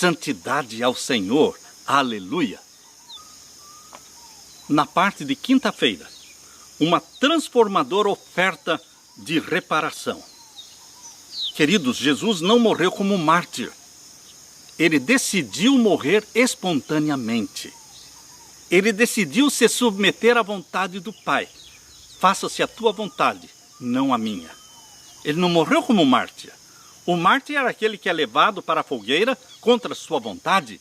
Santidade ao Senhor. Aleluia. Na parte de quinta-feira, uma transformadora oferta de reparação. Queridos, Jesus não morreu como mártir. Ele decidiu morrer espontaneamente. Ele decidiu se submeter à vontade do Pai. Faça-se a tua vontade, não a minha. Ele não morreu como mártir. O mártir era aquele que é levado para a fogueira contra a sua vontade.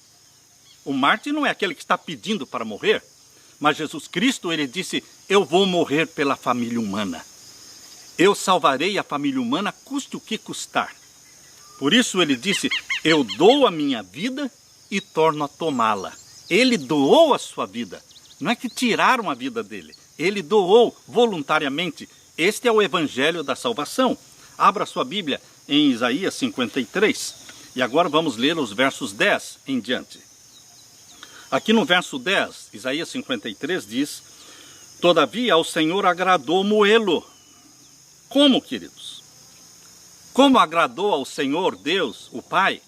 O mártir não é aquele que está pedindo para morrer. Mas Jesus Cristo, ele disse, eu vou morrer pela família humana. Eu salvarei a família humana, custe o que custar. Por isso ele disse, eu dou a minha vida e torno a tomá-la. Ele doou a sua vida. Não é que tiraram a vida dele. Ele doou voluntariamente. Este é o evangelho da salvação. Abra sua Bíblia em Isaías 53. E agora vamos ler os versos 10 em diante. Aqui no verso 10, Isaías 53 diz, todavia ao Senhor agradou moê-lo. Como, queridos? Como agradou ao Senhor Deus, o Pai?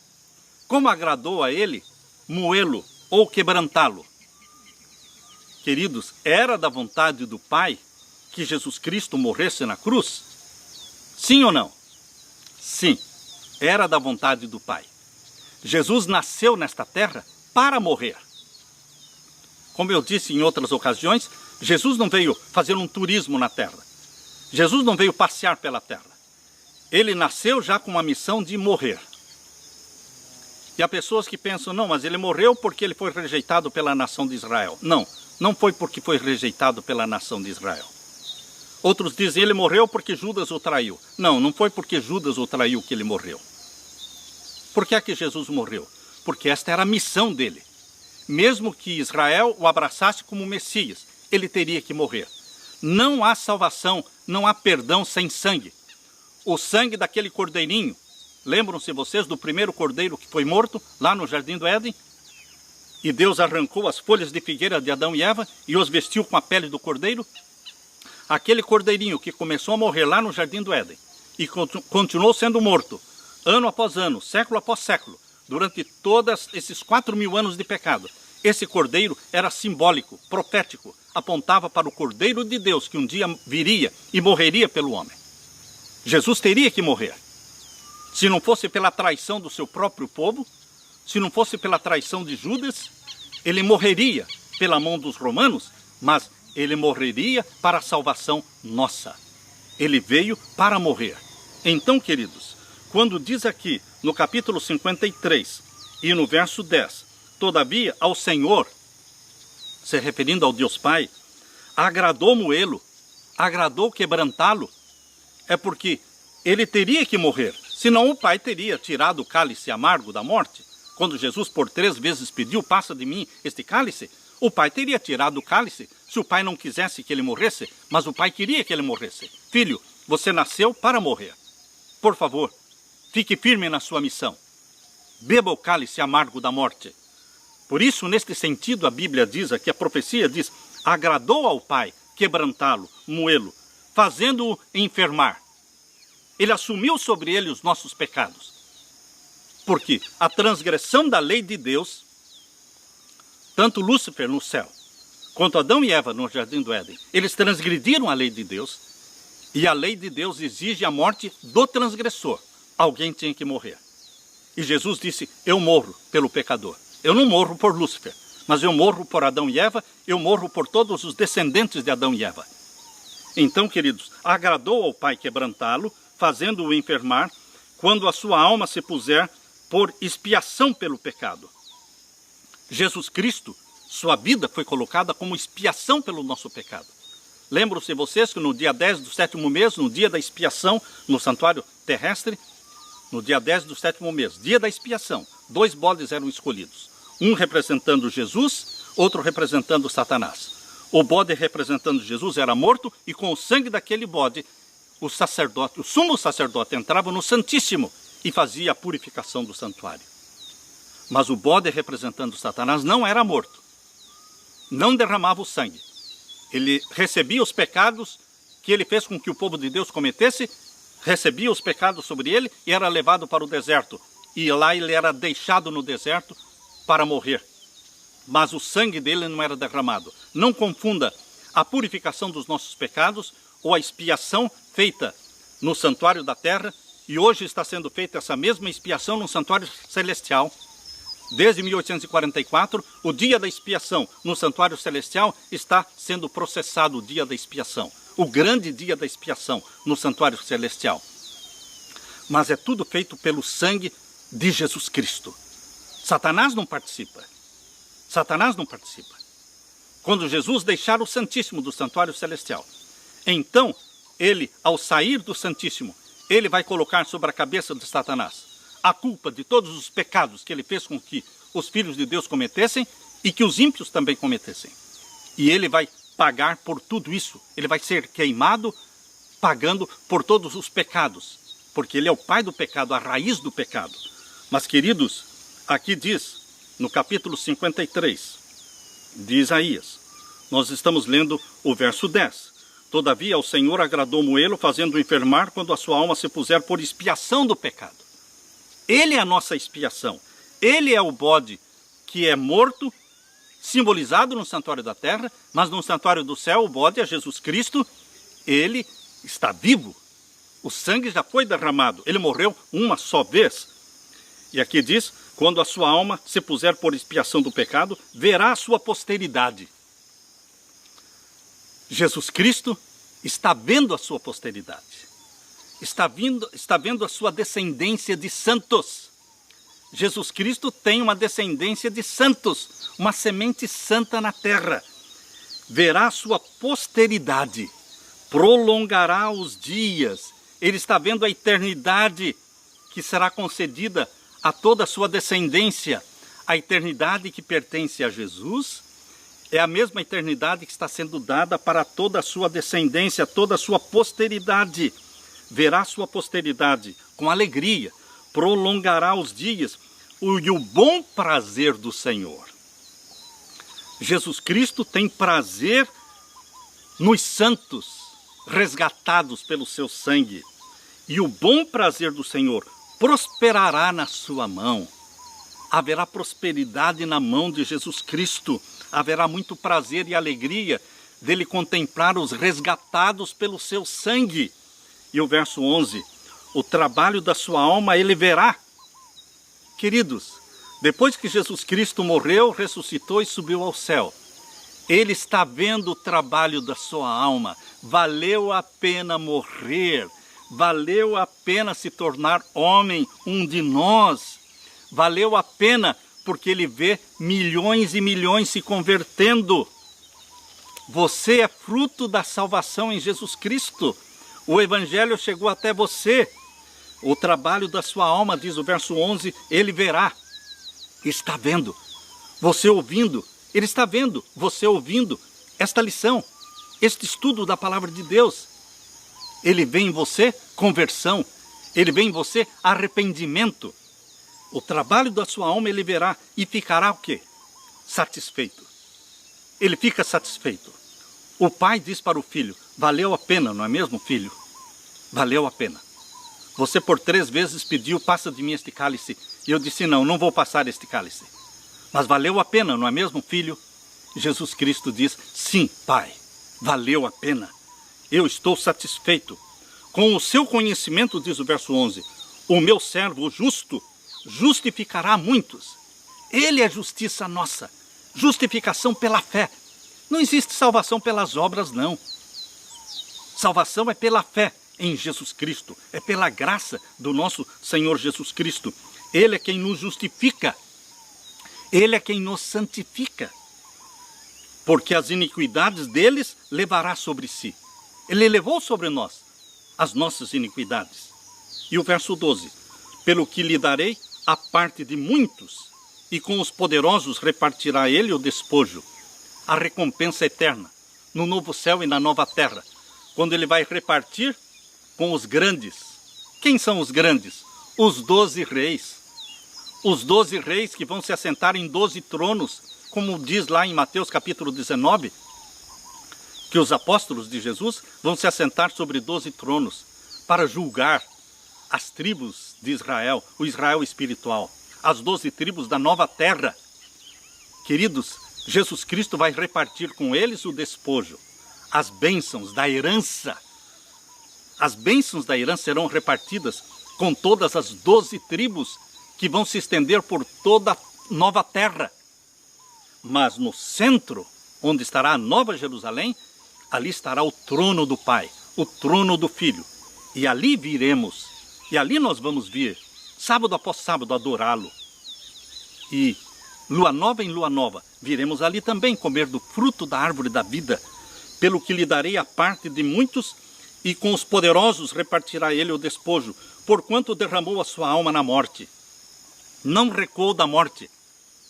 Como agradou a Ele moê-lo ou quebrantá-lo? Queridos, era da vontade do Pai que Jesus Cristo morresse na cruz? Sim ou não? Sim, era da vontade do Pai. Jesus nasceu nesta terra para morrer. Como eu disse em outras ocasiões, Jesus não veio fazer um turismo na terra. Jesus não veio passear pela terra. Ele nasceu já com a missão de morrer. E há pessoas que pensam, não, mas ele morreu porque ele foi rejeitado pela nação de Israel. Não, não foi porque foi rejeitado pela nação de Israel. Outros dizem, ele morreu porque Judas o traiu. Não, não foi porque Judas o traiu que ele morreu. Por que é que Jesus morreu? Porque esta era a missão dele. Mesmo que Israel o abraçasse como Messias, ele teria que morrer. Não há salvação, não há perdão sem sangue. O sangue daquele cordeirinho, lembram-se vocês do primeiro cordeiro que foi morto lá no Jardim do Éden? E Deus arrancou as folhas de figueira de Adão e Eva e os vestiu com a pele do cordeiro? Aquele cordeirinho que começou a morrer lá no Jardim do Éden e continuou sendo morto, ano após ano, século após século, durante todos esses 4.000 anos de pecado. Esse cordeiro era simbólico, profético, apontava para o Cordeiro de Deus que um dia viria e morreria pelo homem. Jesus teria que morrer. Se não fosse pela traição do seu próprio povo, se não fosse pela traição de Judas, ele morreria pela mão dos romanos, mas ele morreria para a salvação nossa. Ele veio para morrer. Então, queridos, quando diz aqui no capítulo 53 e no verso 10, todavia ao Senhor, se referindo ao Deus Pai, agradou moê-lo, agradou quebrantá-lo, é porque ele teria que morrer, senão o Pai teria tirado o cálice amargo da morte. Quando Jesus por 3 vezes pediu, passa de mim este cálice, o Pai teria tirado o cálice se o Pai não quisesse que ele morresse, mas o Pai queria que ele morresse. Filho, você nasceu para morrer. Por favor, fique firme na sua missão. Beba o cálice amargo da morte. Por isso, neste sentido, a Bíblia diz aqui, a profecia diz, agradou ao Pai quebrantá-lo, moê-lo, fazendo-o enfermar. Ele assumiu sobre ele os nossos pecados. Porque a transgressão da lei de Deus, tanto Lúcifer no céu, quanto Adão e Eva no Jardim do Éden, eles transgrediram a lei de Deus, e a lei de Deus exige a morte do transgressor. Alguém tinha que morrer. E Jesus disse, eu morro pelo pecador. Eu não morro por Lúcifer, mas eu morro por Adão e Eva, eu morro por todos os descendentes de Adão e Eva. Então, queridos, agradou ao Pai quebrantá-lo, fazendo-o enfermar, quando a sua alma se puser por expiação pelo pecado. Jesus Cristo, sua vida foi colocada como expiação pelo nosso pecado. Lembram-se vocês que no dia 10 do 7º mês, no dia da expiação, no santuário terrestre, no dia 10 do 7º mês, dia da expiação, 2 bodes eram escolhidos. Um representando Jesus, outro representando Satanás. O bode representando Jesus era morto e com o sangue daquele bode, o sacerdote, o sumo sacerdote entrava no Santíssimo e fazia a purificação do santuário. Mas o bode representando Satanás não era morto. Não derramava o sangue. Ele recebia os pecados que ele fez com que o povo de Deus cometesse, recebia os pecados sobre ele e era levado para o deserto. e lá ele era deixado no deserto para morrer. Mas o sangue dele não era derramado. Não confunda a purificação dos nossos pecados ou a expiação feita no santuário da terra, e hoje está sendo feita essa mesma expiação no santuário celestial. Desde 1844, o dia da expiação no santuário celestial está sendo processado, o dia da expiação. O grande dia da expiação no santuário celestial. Mas é tudo feito pelo sangue de Jesus Cristo. Satanás não participa. Satanás não participa. Quando Jesus deixar o Santíssimo do santuário celestial, então ele, ao sair do Santíssimo, ele vai colocar sobre a cabeça de Satanás a culpa de todos os pecados que ele fez com que os filhos de Deus cometessem e que os ímpios também cometessem. E ele vai pagar por tudo isso. Ele vai ser queimado pagando por todos os pecados, porque ele é o pai do pecado, a raiz do pecado. Mas, queridos, aqui diz, no capítulo 53 de Isaías, nós estamos lendo o verso 10. Todavia, ao Senhor agradou Moê-lo, fazendo-o enfermar quando a sua alma se puser por expiação do pecado. Ele é a nossa expiação. Ele é o bode que é morto, simbolizado no santuário da terra, mas no santuário do céu, o bode é Jesus Cristo. Ele está vivo. O sangue já foi derramado. Ele morreu uma só vez. E aqui diz, quando a sua alma se puser por expiação do pecado, verá a sua posteridade. Jesus Cristo está vendo a sua posteridade. Está vendo a sua descendência de santos. Jesus Cristo tem uma descendência de santos, uma semente santa na terra. Verá a sua posteridade, prolongará os dias. Ele está vendo a eternidade que será concedida a toda a sua descendência. A eternidade que pertence a Jesus é a mesma eternidade que está sendo dada para toda a sua descendência, toda a sua posteridade. Verá sua posteridade com alegria, prolongará os dias e o bom prazer do Senhor. Jesus Cristo tem prazer nos santos, resgatados pelo seu sangue. E o bom prazer do Senhor prosperará na sua mão. Haverá prosperidade na mão de Jesus Cristo. Haverá muito prazer e alegria dele contemplar os resgatados pelo seu sangue. E o verso 11, o trabalho da sua alma ele verá. Queridos, depois que Jesus Cristo morreu, ressuscitou e subiu ao céu, ele está vendo o trabalho da sua alma. Valeu a pena morrer, valeu a pena se tornar homem, um de nós. Valeu a pena porque ele vê milhões e milhões se convertendo. Você é fruto da salvação em Jesus Cristo. O Evangelho chegou até você. O trabalho da sua alma, diz o verso 11, ele verá. Está vendo. Você ouvindo. Ele está vendo. Você ouvindo esta lição. Este estudo da palavra de Deus. Ele vê em você conversão. Ele vê em você arrependimento. O trabalho da sua alma ele verá. E ficará o quê? Satisfeito. Ele fica satisfeito. O pai diz para o filho, valeu a pena, não é mesmo, filho? Valeu a pena. Você por 3 vezes pediu, passa de mim este cálice. E eu disse, não vou passar este cálice. Mas valeu a pena, não é mesmo, filho? Jesus Cristo diz, sim, pai, valeu a pena. Eu estou satisfeito. Com o seu conhecimento, diz o verso 11, o meu servo, o justo, justificará muitos. Ele é justiça nossa. Justificação pela fé. Não existe salvação pelas obras, não. Salvação é pela fé em Jesus Cristo. É pela graça do nosso Senhor Jesus Cristo. Ele é quem nos justifica. Ele é quem nos santifica. Porque as iniquidades deles levará sobre si. Ele levou sobre nós as nossas iniquidades. E o verso 12. Pelo que lhe darei a parte de muitos, e com os poderosos repartirá ele o despojo. A recompensa eterna, no novo céu e na nova terra, quando ele vai repartir com os grandes. Quem são os grandes? Os 12 reis. Os 12 reis que vão se assentar em 12 tronos, como diz lá em Mateus capítulo 19, que os apóstolos de Jesus vão se assentar sobre 12 tronos para julgar as tribos de Israel, o Israel espiritual, as 12 tribos da nova terra. Queridos, Jesus Cristo vai repartir com eles o despojo, as bênçãos da herança. As bênçãos da herança serão repartidas com todas as 12 tribos que vão se estender por toda a nova terra. Mas no centro, onde estará a Nova Jerusalém, ali estará o trono do Pai, o trono do Filho. E ali viremos, e ali nós vamos vir, sábado após sábado, adorá-lo. E lua nova em lua nova, viremos ali também comer do fruto da árvore da vida, pelo que lhe darei a parte de muitos, e com os poderosos repartirá ele o despojo, porquanto derramou a sua alma na morte. Não recuou da morte,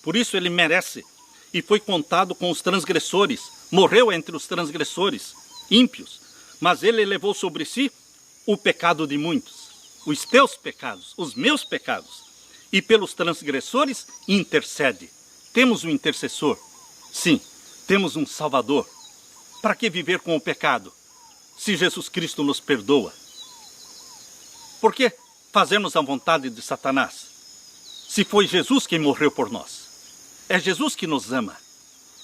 por isso ele merece, e foi contado com os transgressores, morreu entre os transgressores, ímpios, mas ele levou sobre si o pecado de muitos, os teus pecados, os meus pecados, e pelos transgressores intercede. Temos um intercessor, sim, temos um Salvador. Para que viver com o pecado, se Jesus Cristo nos perdoa? Por que fazermos a vontade de Satanás, se foi Jesus quem morreu por nós? É Jesus que nos ama.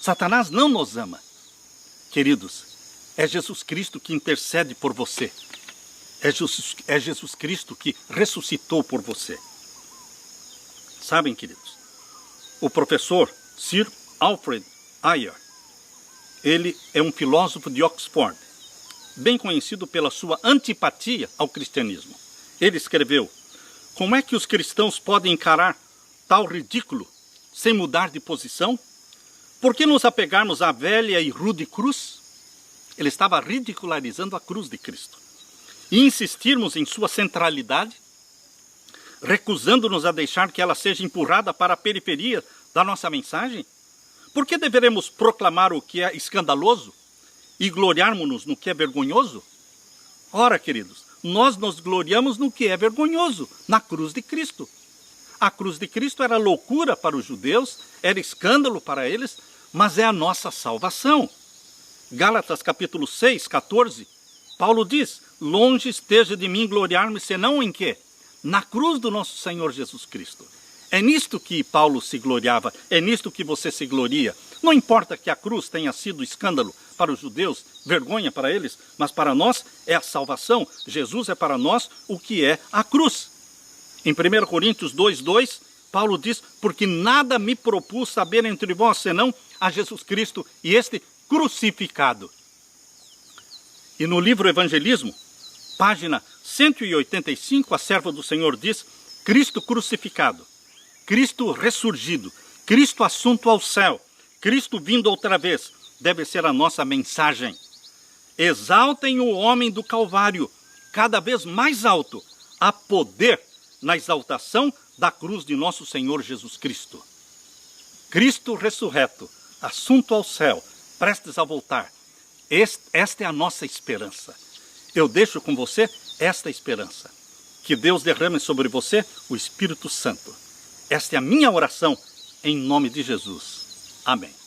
Satanás não nos ama. Queridos, é Jesus Cristo que intercede por você. É Jesus Cristo que ressuscitou por você. Sabem, queridos, o professor Sir Alfred Ayer, ele é um filósofo de Oxford, bem conhecido pela sua antipatia ao cristianismo. Ele escreveu: como é que os cristãos podem encarar tal ridículo sem mudar de posição? Por que nos apegarmos à velha e rude cruz? Ele estava ridicularizando a cruz de Cristo. E insistirmos em sua centralidade, recusando-nos a deixar que ela seja empurrada para a periferia da nossa mensagem? Por que deveremos proclamar o que é escandaloso e gloriarmos-nos no que é vergonhoso? Ora, queridos, nós nos gloriamos no que é vergonhoso, na cruz de Cristo. A cruz de Cristo era loucura para os judeus, era escândalo para eles, mas é a nossa salvação. Gálatas capítulo 6, 14, Paulo diz: longe esteja de mim gloriar-me, senão em quê? Na cruz do nosso Senhor Jesus Cristo. É nisto que Paulo se gloriava, é nisto que você se gloria. Não importa que a cruz tenha sido escândalo para os judeus, vergonha para eles, mas para nós é a salvação. Jesus é para nós o que é a cruz. Em 1 Coríntios 2:2, Paulo diz: porque nada me propus saber entre vós, senão a Jesus Cristo e este crucificado. E no livro Evangelismo, página 185, a serva do Senhor diz: Cristo crucificado, Cristo ressurgido, Cristo assunto ao céu, Cristo vindo outra vez, deve ser a nossa mensagem. Exaltem o homem do Calvário, cada vez mais alto, há poder na exaltação da cruz de nosso Senhor Jesus Cristo. Cristo ressurreto, assunto ao céu, prestes a voltar. Esta é a nossa esperança. Eu deixo com você esta esperança. Que Deus derrame sobre você o Espírito Santo. Esta é a minha oração em nome de Jesus. Amém.